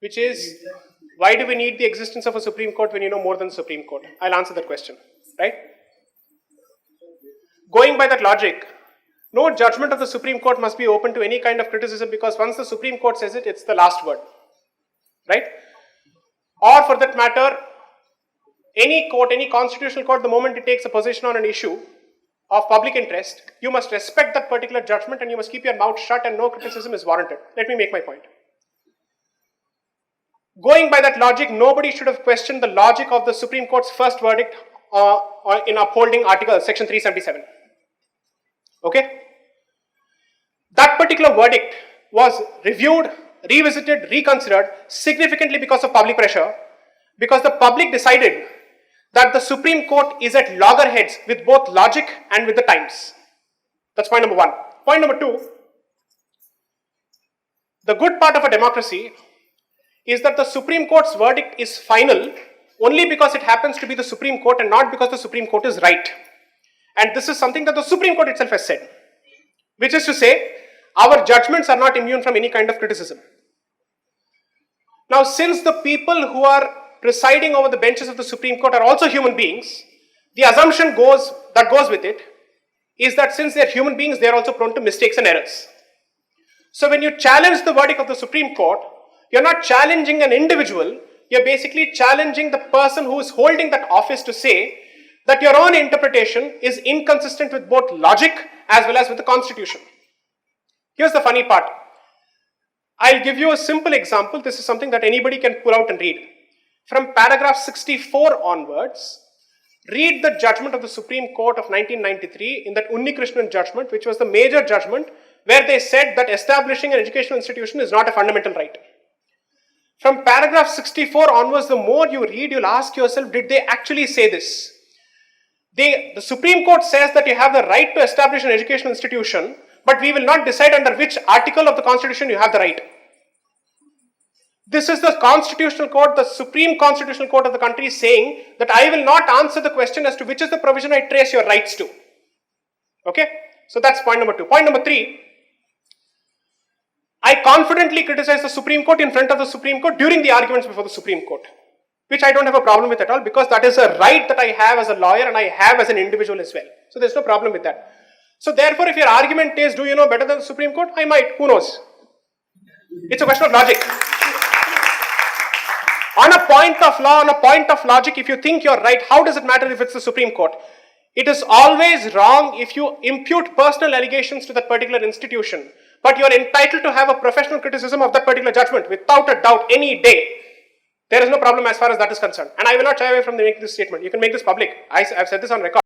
which is, why do we need the existence of a Supreme Court when you know more than the Supreme Court? I'll answer that question, right? Going by that logic, no judgment of the Supreme Court must be open to any kind of criticism, because once the Supreme Court says it, it's the last word, right? Or for that matter, any court, any constitutional court, the moment it takes a position on an issue of public interest, you must respect that particular judgment and you must keep your mouth shut and no criticism is warranted. Let me make my point. Going by that logic, nobody should have questioned the logic of the Supreme Court's first verdict in upholding Section 377. Okay? That particular verdict was reviewed, revisited, reconsidered significantly because of public pressure, because the public decided that the Supreme Court is at loggerheads with both logic and with the times. That's point number one. Point number two, the good part of a democracy is that the Supreme Court's verdict is final only because it happens to be the Supreme Court and not because the Supreme Court is right. And this is something that the Supreme Court itself has said, which is to say, our judgments are not immune from any kind of criticism. Now, since the people who are presiding over the benches of the Supreme Court are also human beings, the assumption that goes with it is that since they are human beings, they are also prone to mistakes and errors. So when you challenge the verdict of the Supreme Court, you're not challenging an individual, you're basically challenging the person who is holding that office to say that your own interpretation is inconsistent with both logic as well as with the Constitution. Here's the funny part. I'll give you a simple example. This is something that anybody can pull out and read. From paragraph 64 onwards, read the judgment of the Supreme Court of 1993 in that Unnikrishnan judgment, which was the major judgment where they said that establishing an educational institution is not a fundamental right. From paragraph 64 onwards, the more you read, you'll ask yourself, did they actually say this? The Supreme Court says that you have the right to establish an educational institution, but we will not decide under which article of the Constitution you have the right. This is the Constitutional Court, the Supreme Constitutional Court of the country saying that I will not answer the question as to which is the provision I trace your rights to. Okay? So that's point number two. Point number three, I confidently criticize the Supreme Court in front of the Supreme Court during the arguments before the Supreme Court, which I don't have a problem with at all, because that is a right that I have as a lawyer and I have as an individual as well. So there's no problem with that. So therefore, if your argument is, do you know better than the Supreme Court? I might, who knows? It's a question of logic. On a point of law, on a point of logic, if you think you're right, how does it matter if it's the Supreme Court? It is always wrong if you impute personal allegations to that particular institution, but you're entitled to have a professional criticism of that particular judgment without a doubt any day. There is no problem as far as that is concerned. And I will not shy away from making this statement. You can make this public. I've said this on record.